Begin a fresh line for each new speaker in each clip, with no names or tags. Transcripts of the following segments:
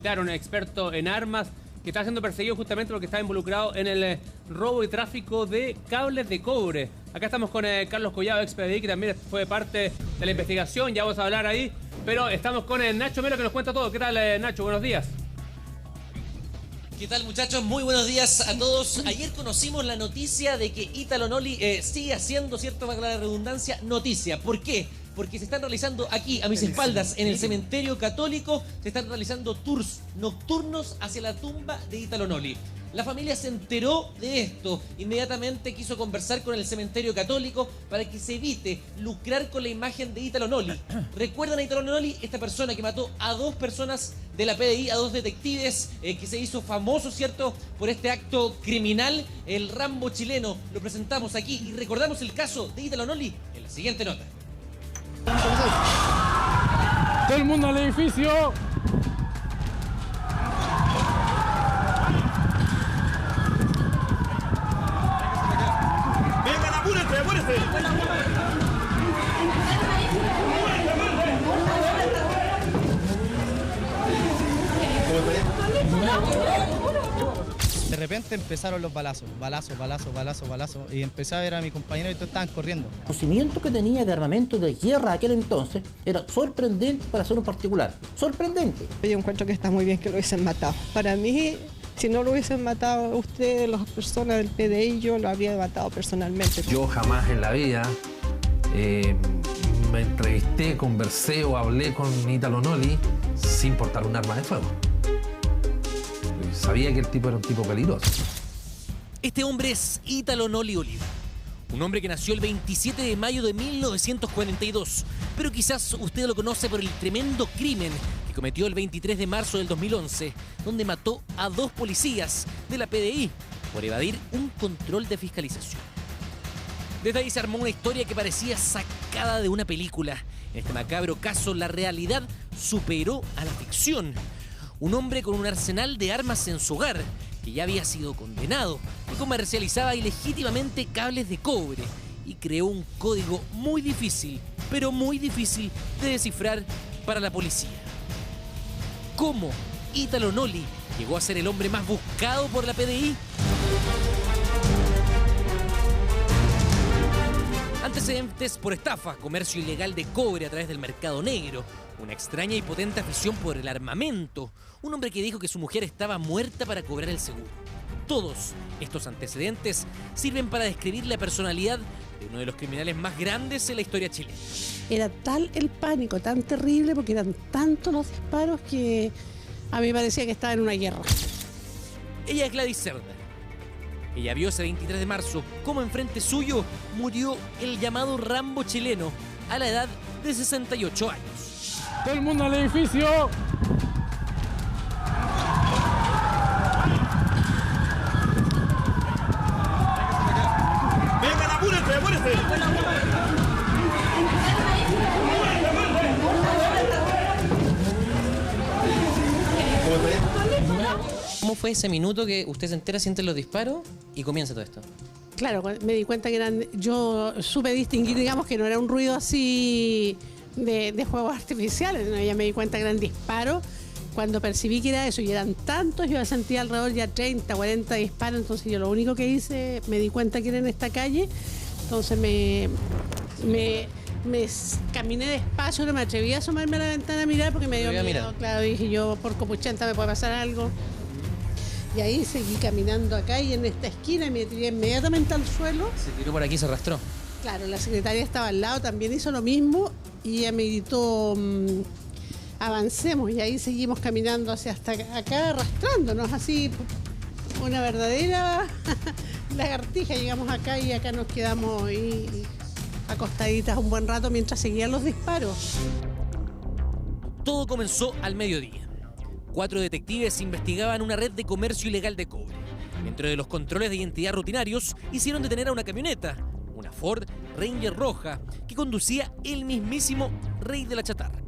Claro, un experto en armas que está siendo perseguido justamente porque está involucrado en el robo y tráfico de cables de cobre. Acá estamos con Carlos Collado, ex PDI, que también fue parte de la investigación, ya vamos a hablar ahí. Pero estamos con Nacho Melo, que nos cuenta todo. ¿Qué tal, Nacho? Buenos días.
¿Qué tal, muchachos? Muy buenos días a todos. Ayer conocimos la noticia de que Ítalo Noli sigue haciendo, cierto, para la redundancia, noticia. ¿Por qué? Porque se están realizando aquí, a mis espaldas, en el cementerio católico, se están realizando tours nocturnos hacia la tumba de Ítalo Noli. La familia se enteró de esto, inmediatamente quiso conversar con el cementerio católico para que se evite lucrar con la imagen de Ítalo Noli. ¿Recuerdan a Ítalo Noli? Esta persona que mató a 2 personas de la PDI, a 2 detectives, que se hizo famoso, ¿cierto?, por este acto criminal, el Rambo chileno. Lo presentamos aquí y recordamos el caso de Ítalo Noli en la siguiente nota.
Todo el mundo al edificio.
Vengan, apúrense, apúrense.
De repente empezaron los balazos, y empecé a ver a mi compañero y todos estaban corriendo.
El conocimiento que tenía de armamento de guerra aquel entonces era sorprendente para ser un particular. Sorprendente.
Yo encuentro que está muy bien que lo hubiesen matado. Para mí, si no lo hubiesen matado ustedes, las personas del PDI, yo lo habría matado personalmente.
Yo jamás en la vida me entrevisté, conversé o hablé con Ítalo Noli sin portar un arma de fuego. Sabía que el tipo era un tipo peligroso.
Este hombre es Ítalo Noli Oliva, un hombre que nació el 27 de mayo de 1942, pero quizás usted lo conoce por el tremendo crimen que cometió el 23 de marzo del 2011, donde mató a 2 policías de la PDI por evadir un control de fiscalización. Desde ahí se armó una historia que parecía sacada de una película. En este macabro caso, la realidad superó a la ficción. Un hombre con un arsenal de armas en su hogar, que ya había sido condenado y comercializaba ilegítimamente cables de cobre, y creó un código muy difícil, pero muy difícil de descifrar para la policía. ¿Cómo Ítalo Noli llegó a ser el hombre más buscado por la PDI? Antecedentes por estafa, comercio ilegal de cobre a través del mercado negro, una extraña y potente afición por el armamento, un hombre que dijo que su mujer estaba muerta para cobrar el seguro. Todos estos antecedentes sirven para describir la personalidad de uno de los criminales más grandes en la historia chilena.
Era tal el pánico, tan terrible, porque eran tantos los disparos que a mí me parecía que estaba en una guerra.
Ella es Gladys Cerda. Ella vio ese 23 de marzo cómo enfrente suyo murió el llamado Rambo chileno a la edad de 68 años.
Todo el mundo al edificio.
Vengan, apúrense, apúrense.
¿Cómo fue ese minuto que usted se entera, siente los disparos y comienza todo esto?
Claro, me di cuenta que eran, yo supe distinguir, digamos, que no era un ruido así de fuegos artificiales, ¿no? Ya me di cuenta que eran disparos. Cuando percibí que era eso y eran tantos, yo sentía alrededor ya 30, 40 disparos, entonces yo lo único que hice, me di cuenta que era en esta calle, entonces me caminé despacio, no me atreví a asomarme a la ventana a mirar porque me dio miedo, claro, dije yo, por copuchenta me puede pasar algo. Y ahí seguí caminando acá y en esta esquina me tiré inmediatamente al suelo.
Se tiró por aquí y se arrastró.
Claro, la secretaria estaba al lado, también hizo lo mismo y ella me gritó, avancemos, y ahí seguimos caminando hacia hasta acá, arrastrándonos así, una verdadera lagartija. Llegamos acá y acá nos quedamos ahí acostaditas un buen rato mientras seguían los disparos.
Todo comenzó al mediodía. 4 detectives investigaban una red de comercio ilegal de cobre. Dentro de los controles de identidad rutinarios, hicieron detener a una camioneta, una Ford Ranger roja, que conducía el mismísimo rey de la chatarra.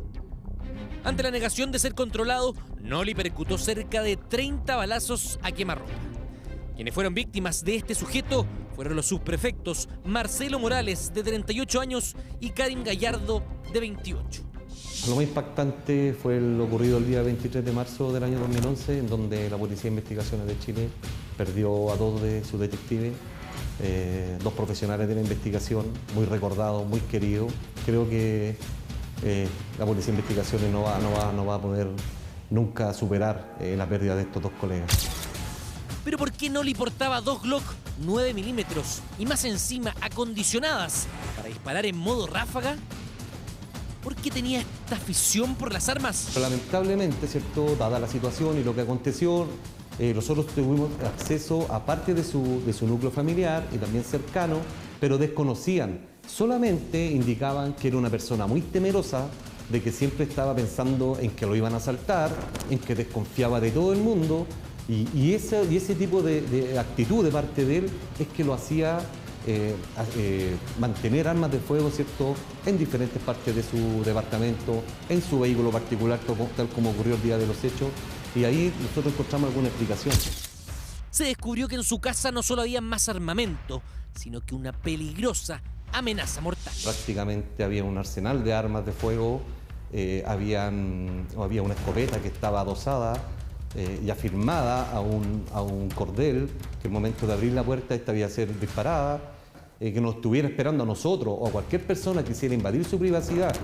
Ante la negación de ser controlado, Noli percutó cerca de 30 balazos a quemarropa. Quienes fueron víctimas de este sujeto fueron los subprefectos Marcelo Morales, de 38 años, y Karim Gallardo, de 28.
Lo más impactante fue lo ocurrido el día 23 de marzo del año 2011, en donde la Policía de Investigaciones de Chile perdió a dos de sus detectives, dos profesionales de la investigación, muy recordados, muy queridos. Creo que la Policía de Investigaciones no va a poder nunca superar la pérdida de estos dos colegas.
¿Pero por qué Noli portaba dos Glock 9 milímetros y más encima acondicionadas para disparar en modo ráfaga? ¿Por qué tenía esta afición por las armas?
Pero lamentablemente, ¿cierto?, dada la situación y lo que aconteció, nosotros tuvimos acceso a parte de su núcleo familiar y también cercano, pero desconocían. Solamente indicaban que era una persona muy temerosa, de que siempre estaba pensando en que lo iban a asaltar, en que desconfiaba de todo el mundo, y ese tipo de actitud de parte de él es que lo hacía mantener armas de fuego, ¿cierto?, en diferentes partes de su departamento, en su vehículo particular, tal como ocurrió el día de los hechos, y ahí nosotros encontramos alguna explicación.
Se descubrió que en su casa no solo había más armamento, sino que una peligrosa amenaza mortal.
Prácticamente había un arsenal de armas de fuego, había una escopeta que estaba adosada y afirmada a un cordel, que al momento de abrir la puerta esta había ser disparada, que nos estuviera esperando a nosotros o a cualquier persona que quisiera invadir su privacidad,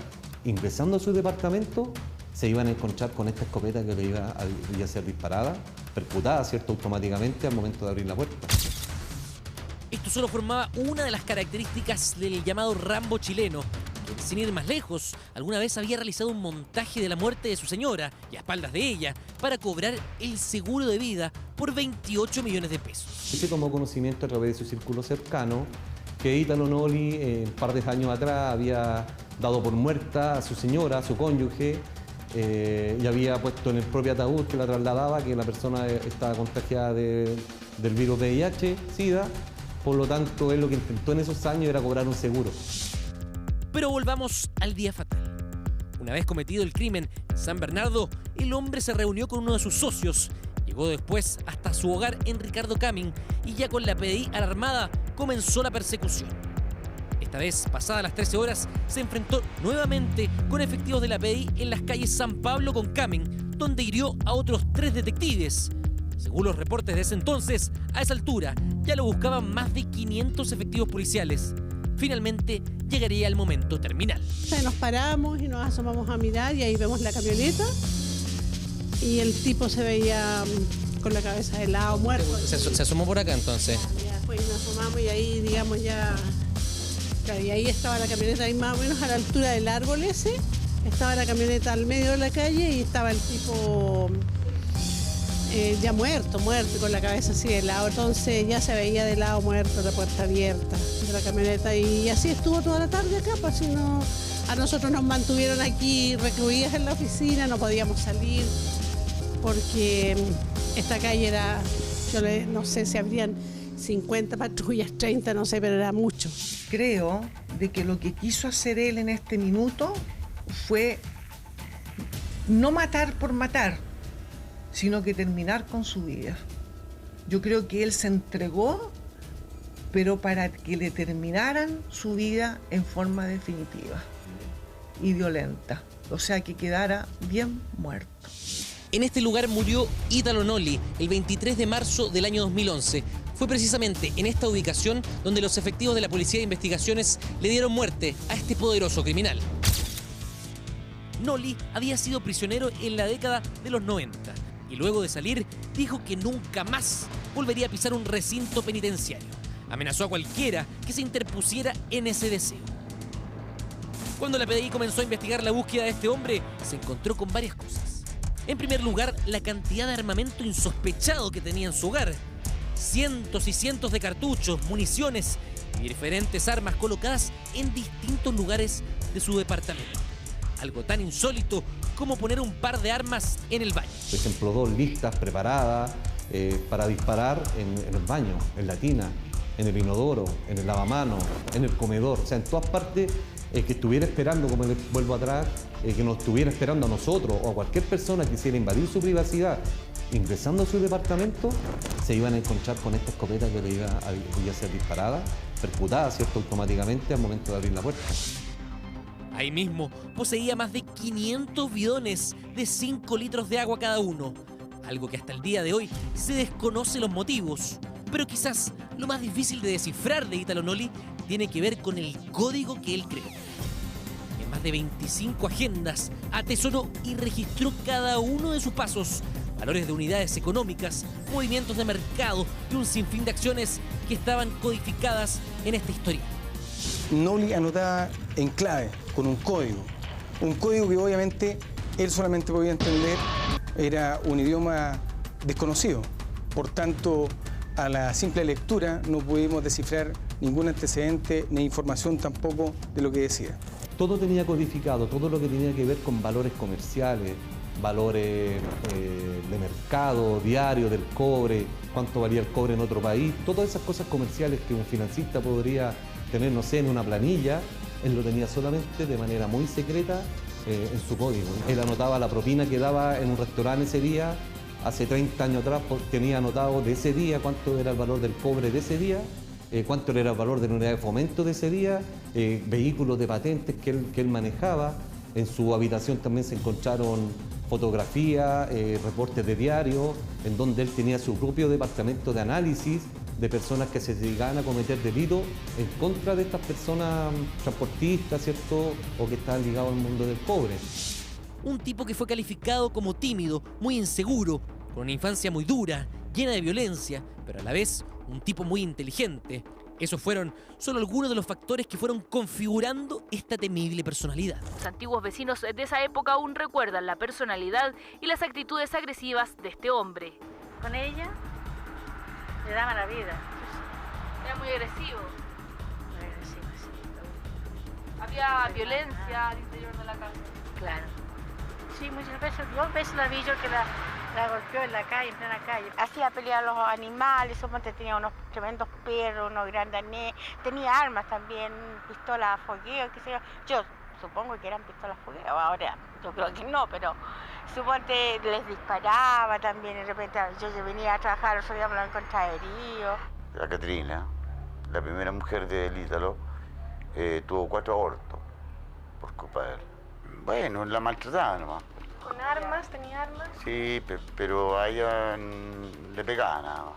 ingresando a su departamento, se iban a encontrar con esta escopeta que le iba a ser disparada, percutada, ¿cierto?, automáticamente al momento de abrir la puerta.
Esto solo formaba una de las características del llamado Rambo chileno, que, sin ir más lejos, alguna vez había realizado un montaje de la muerte de su señora y a espaldas de ella para cobrar el seguro de vida por 28 millones de pesos.
Se tomó conocimiento a través de su círculo cercano que Ítalo Noli, un par de años atrás, había dado por muerta a su señora, a su cónyuge, y había puesto en el propio ataúd que la trasladaba que la persona estaba contagiada del virus VIH, SIDA. Por lo tanto, él lo que intentó en esos años era cobrar un seguro.
Pero volvamos al día fatal. Una vez cometido el crimen en San Bernardo, el hombre se reunió con uno de sus socios. Llegó después hasta su hogar en Ricardo Camin y ya con la PDI alarmada comenzó la persecución. Esta vez, pasadas las 13 horas, se enfrentó nuevamente con efectivos de la PDI en las calles San Pablo con Camin, donde hirió a otros 3 detectives. Según los reportes de ese entonces, a esa altura ya lo buscaban más de 500 efectivos policiales. Finalmente llegaría el momento terminal.
Nos paramos y nos asomamos a mirar y ahí vemos la camioneta y el tipo se veía con la cabeza de lado, muerto.
Se asomó por acá entonces.
Ya después nos asomamos y ahí, digamos, ya... Claro, y ahí estaba la camioneta, ahí más o menos a la altura del árbol ese. Estaba la camioneta al medio de la calle y estaba el tipo... ya muerto, con la cabeza así de lado. Entonces ya se veía de lado muerto, la puerta abierta de la camioneta. Y así estuvo toda la tarde acá, pues si no, a nosotros nos mantuvieron aquí recluidas en la oficina, no podíamos salir, porque esta calle era, no sé si habrían 50 patrullas, 30, no sé, pero era mucho.
Creo de que lo que quiso hacer él en este minuto fue no matar por matar, sino que terminar con su vida. Yo creo que él se entregó, pero para que le terminaran su vida en forma definitiva y violenta, o sea, que quedara bien muerto.
En este lugar murió Ítalo Noli el 23 de marzo del año 2011. Fue precisamente en esta ubicación donde los efectivos de la Policía de Investigaciones le dieron muerte a este poderoso criminal. Noli había sido prisionero en la década de los 90 y luego de salir dijo que nunca más volvería a pisar un recinto penitenciario. Amenazó a cualquiera que se interpusiera en ese deseo. Cuando la PDI comenzó a investigar la búsqueda de este hombre, se encontró con varias cosas. En primer lugar, la cantidad de armamento insospechado que tenía en su hogar. Cientos y cientos de cartuchos, municiones y diferentes armas colocadas en distintos lugares de su departamento. Algo tan insólito como poner un par de armas en el baño.
Por ejemplo, 2 listas preparadas para disparar en el baño, en la tina, en el inodoro, en el lavamanos, en el comedor, o sea, en todas partes. Que estuviera esperando, como les vuelvo atrás, que nos estuviera esperando a nosotros o a cualquier persona que quisiera invadir su privacidad, ingresando a su departamento, se iban a encontrar con esta escopeta que le iba a ser disparada, percutada, ¿cierto?, automáticamente al momento de abrir la puerta.
Ahí mismo poseía más de 500 bidones de 5 litros de agua cada uno, algo que hasta el día de hoy se desconoce los motivos. Pero quizás lo más difícil de descifrar de Italo Noli tiene que ver con el código que él creó. En más de 25 agendas atesoró y registró cada uno de sus pasos, valores de unidades económicas, movimientos de mercado y un sinfín de acciones que estaban codificadas en esta historia.
Noli anotaba en clave, con un código que obviamente él solamente podía entender, era un idioma desconocido. Por tanto, a la simple lectura no pudimos descifrar ningún antecedente ni información tampoco de lo que decía.
Todo tenía codificado, todo lo que tenía que ver con valores comerciales, valores de mercado, diario del cobre, cuánto valía el cobre en otro país, todas esas cosas comerciales que un financista podría tener, no sé, en una planilla, él lo tenía solamente de manera muy secreta en su código. Él anotaba la propina que daba en un restaurante ese día, hace 30 años atrás tenía anotado de ese día cuánto era el valor del cobre de ese día, cuánto era el valor de la unidad de fomento de ese día, vehículos de patentes que él manejaba. En su habitación también se encontraron fotografías, reportes de diario, en donde él tenía su propio departamento de análisis de personas que se dedicaban a cometer delitos en contra de estas personas transportistas, ¿cierto?, o que estaban ligados al mundo del cobre.
Un tipo que fue calificado como tímido, muy inseguro, con una infancia muy dura, llena de violencia, pero a la vez un tipo muy inteligente. Esos fueron solo algunos de los factores que fueron configurando esta temible personalidad.
Los antiguos vecinos de esa época aún recuerdan la personalidad y las actitudes agresivas de este hombre.
Con ella le daba la vida.
Era muy agresivo.
Muy agresivo, sí.
Había violencia al interior de la casa.
Claro. Sí, muchas veces, 2 veces la vi yo que la golpeó en la calle, en plena calle. Hacía pelear a los animales, suponte tenía unos tremendos perros, unos grandes arnés, tenía armas también, pistolas a fogueo, qué sé yo. Yo supongo que eran pistolas a fogueo, ahora yo creo que no, pero suponte les disparaba también, de repente yo venía a trabajar, otro día me lo encontraba herido.
La Catrina, la primera mujer del Ítalo, tuvo 4 abortos por culpa de él. Bueno, la maltrataba nomás.
¿Con armas? ¿Tenía armas?
Sí, pero a ella le pegaba nada más.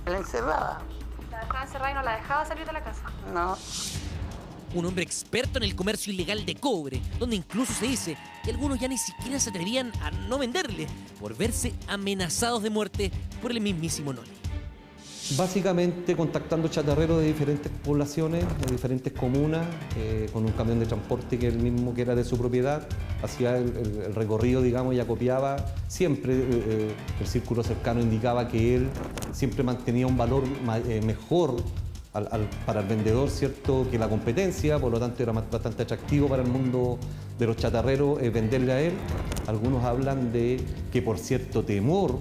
La encerraba.
La dejaba encerrada y no la dejaba salir de la casa.
No.
Un hombre experto en el comercio ilegal de cobre, donde incluso se dice que algunos ya ni siquiera se atreverían a no venderle por verse amenazados de muerte por el mismísimo Noli.
Básicamente contactando chatarreros de diferentes poblaciones, de diferentes comunas, con un camión de transporte que él mismo, que era de su propiedad, hacía el recorrido, digamos, y acopiaba. Siempre el círculo cercano indicaba que él siempre mantenía un valor mejor para el vendedor, ¿cierto?, que la competencia, por lo tanto era bastante atractivo para el mundo de los chatarreros venderle a él. Algunos hablan de que por cierto temor,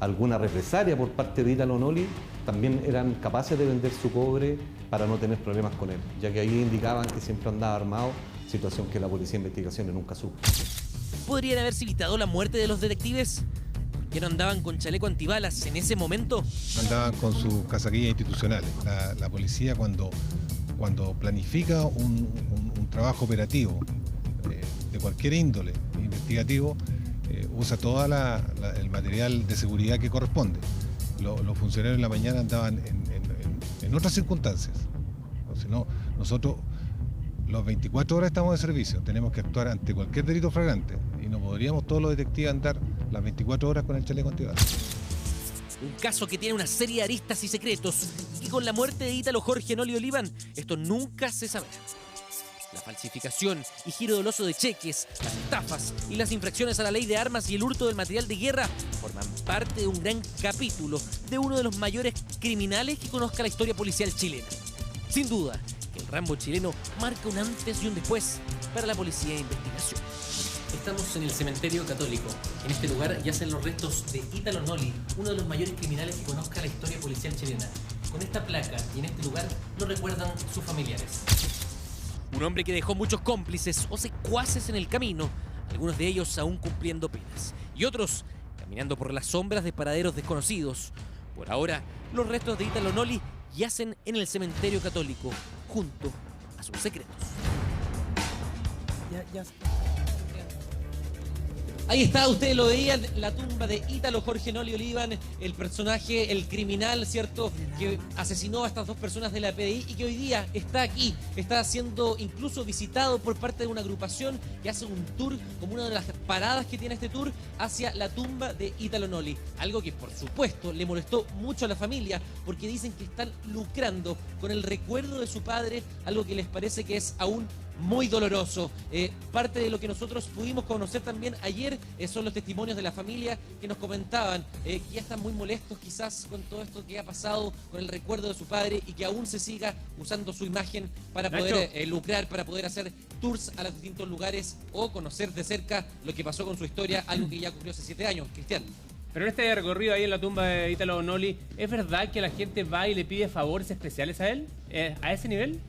alguna represalia por parte de Italo Noli, también eran capaces de vender su cobre para no tener problemas con él, ya que ahí indicaban que siempre andaba armado, situación que la policía de investigaciones nunca supo.
¿Podrían haberse evitado la muerte de los detectives? ¿Por qué no andaban con chaleco antibalas en ese momento?
Andaban con sus casaquillas institucionales. La policía cuando planifica un trabajo operativo de cualquier índole investigativo, usa todo el material de seguridad que corresponde. Los funcionarios en la mañana andaban en otras circunstancias. Si no, nosotros las 24 horas estamos de servicio, tenemos que actuar ante cualquier delito flagrante y no podríamos todos los detectives andar las 24 horas con el chaleco antibalas.
Un caso que tiene una serie de aristas y secretos y que con la muerte de Ítalo Jorge Noli Oliván, esto nunca se sabrá. La falsificación y giro doloso de cheques, las estafas y las infracciones a la ley de armas y el hurto del material de guerra forman parte de un gran capítulo de uno de los mayores criminales que conozca la historia policial chilena. Sin duda, el Rambo chileno marca un antes y un después para la policía de investigación. Estamos en el cementerio católico. En este lugar yacen los restos de Italo Noli, uno de los mayores criminales que conozca la historia policial chilena. Con esta placa y en este lugar lo recuerdan sus familiares. Un hombre que dejó muchos cómplices o secuaces en el camino, algunos de ellos aún cumpliendo penas, y otros caminando por las sombras de paraderos desconocidos. Por ahora, los restos de Italo Noli yacen en el cementerio católico, junto a sus secretos.
ya.
Ahí está, ustedes lo veían, la tumba de Ítalo Jorge Noli Oliván, el personaje, el criminal, ¿cierto?, que asesinó a estas dos personas de la PDI y que hoy día está aquí, está siendo incluso visitado por parte de una agrupación que hace un tour, como una de las paradas que tiene este tour, hacia la tumba de Ítalo Noli. Algo que, por supuesto, le molestó mucho a la familia, porque dicen que están lucrando con el recuerdo de su padre, algo que les parece que es aún muy doloroso. Parte de lo que nosotros pudimos conocer también ayer son los testimonios de la familia que nos comentaban que ya están muy molestos quizás con todo esto que ha pasado, con el recuerdo de su padre, y que aún se siga usando su imagen para poder lucrar, para poder hacer tours a los distintos lugares o conocer de cerca lo que pasó con su historia, algo que ya ocurrió hace 7 años. Cristian.
Pero en este recorrido ahí en la tumba de Ítalo Noli, ¿es verdad que la gente va y le pide favores especiales a él? ¿A ese nivel?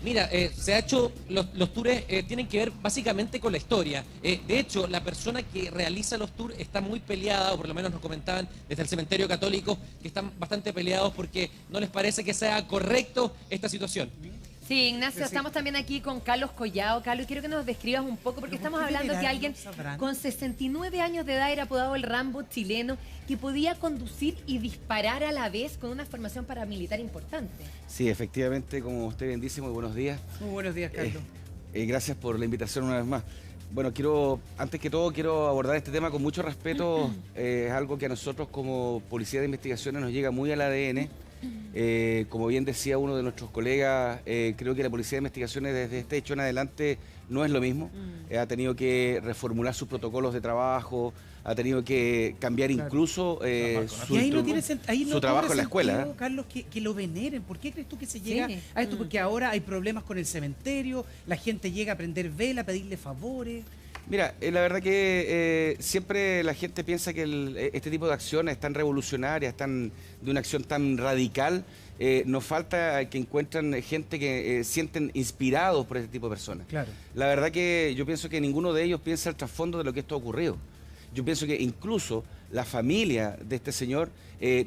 Mira, se ha hecho, los tours tienen que ver básicamente con la historia. De hecho, la persona que realiza los tours está muy peleada, o por lo menos nos comentaban desde el cementerio católico, que están bastante peleados porque no les parece que sea correcto esta situación.
Sí, Ignacio, estamos también aquí con Carlos Collado. Carlos, quiero que nos describas un poco, porque estamos hablando que alguien con 69 años de edad era apodado el Rambo chileno, que podía conducir y disparar a la vez con una formación paramilitar importante.
Sí, efectivamente, como usted bien dice, muy buenos días.
Muy buenos días, Carlos.
Gracias por la invitación una vez más. Bueno, antes que todo, quiero abordar este tema con mucho respeto. Es algo que a nosotros como Policía de Investigaciones nos llega muy al ADN. Como bien decía uno de nuestros colegas, creo que la Policía de Investigaciones desde este hecho en adelante no es lo mismo. Ha tenido que reformular sus protocolos de trabajo, ha tenido que cambiar incluso su trabajo en la escuela.
Carlos, que lo veneren. ¿Por qué crees tú que se llega a esto? Porque ahora hay problemas con el cementerio, la gente llega a prender vela, a pedirle favores.
Mira, la verdad que siempre la gente piensa que este tipo de acciones tan revolucionarias, de una acción tan radical, nos falta que encuentran gente que sienten inspirados por este tipo de personas.
Claro.
La verdad que yo pienso que ninguno de ellos piensa el trasfondo de lo que esto ha ocurrido. Yo pienso que incluso la familia de este señor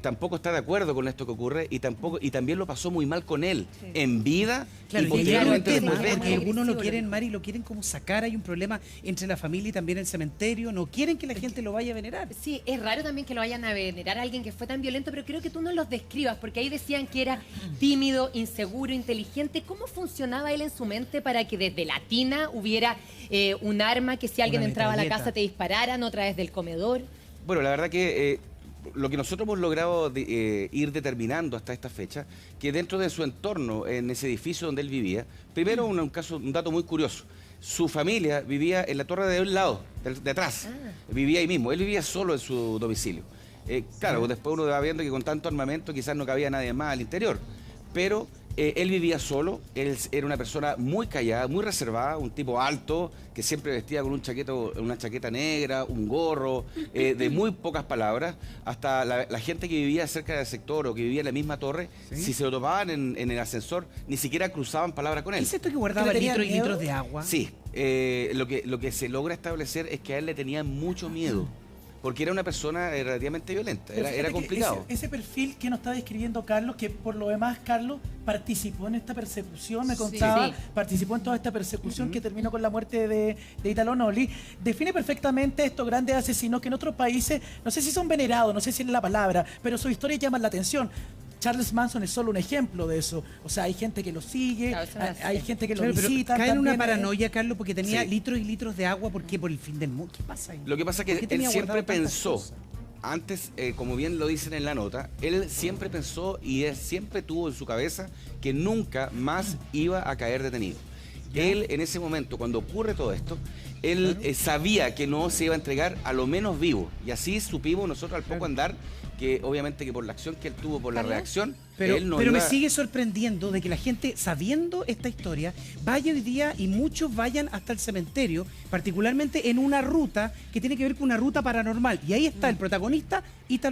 tampoco está de acuerdo con esto que ocurre y también lo pasó muy mal con él, en vida y posteriormente después de esto.
Porque algunos lo quieren, Mari, lo quieren como sacar. Hay un problema entre la familia y también el cementerio. No quieren que la gente lo vaya a venerar.
Sí, es raro también que lo vayan a venerar a alguien que fue tan violento, pero creo que tú no los describas, porque ahí decían que era tímido, inseguro, inteligente. ¿Cómo funcionaba él en su mente para que desde la tina hubiera un arma que si alguien entraba a la casa te dispararan, otra vez del comedor?
Bueno, la verdad que lo que nosotros hemos logrado ir determinando hasta esta fecha, que dentro de su entorno, en ese edificio donde él vivía, primero un dato muy curioso. Su familia vivía en la torre de un lado, de atrás, vivía ahí mismo. Él vivía solo en su domicilio. Claro, después uno va viendo que con tanto armamento quizás no cabía nadie más al interior, pero él vivía solo. Él era una persona muy callada, muy reservada, un tipo alto, que siempre vestía con una chaqueta negra, un gorro, de muy pocas palabras. Hasta la gente que vivía cerca del sector o que vivía en la misma torre, si se lo topaban en el ascensor, ni siquiera cruzaban palabra con él.
¿Es esto que guardaba litros y litros de agua?
Sí, lo que se logra establecer es que a él le tenían mucho miedo, porque era una persona relativamente violenta, era complicado.
Ese perfil que nos está describiendo Carlos, que por lo demás Carlos participó en esta persecución, me contaba, participó en toda esta persecución que terminó con la muerte de Ítalo Noli, define perfectamente estos grandes asesinos que en otros países, no sé si son venerados, no sé si es la palabra, pero sus historias llaman la atención. Charles Manson es solo un ejemplo de eso. O sea, hay gente que lo sigue, hay gente que lo visita.
Cae en una paranoia, Carlos, porque tenía litros y litros de agua. ¿Por qué? Por el fin del mundo. ¿Qué pasa ahí?
Lo que pasa es que él siempre pensó, antes, como bien lo dicen en la nota, él siempre pensó y él siempre tuvo en su cabeza que nunca más iba a caer detenido. Él, en ese momento, cuando ocurre todo esto, él sabía que no se iba a entregar a lo menos vivo. Y así supimos nosotros al poco andar que obviamente que por la acción que él tuvo, por la reacción, él no
pero
iba...
me sigue sorprendiendo de que la gente, sabiendo esta historia, vaya hoy día y muchos vayan hasta el cementerio, particularmente en una ruta que tiene que ver con una ruta paranormal. Y ahí está el protagonista, Ítalo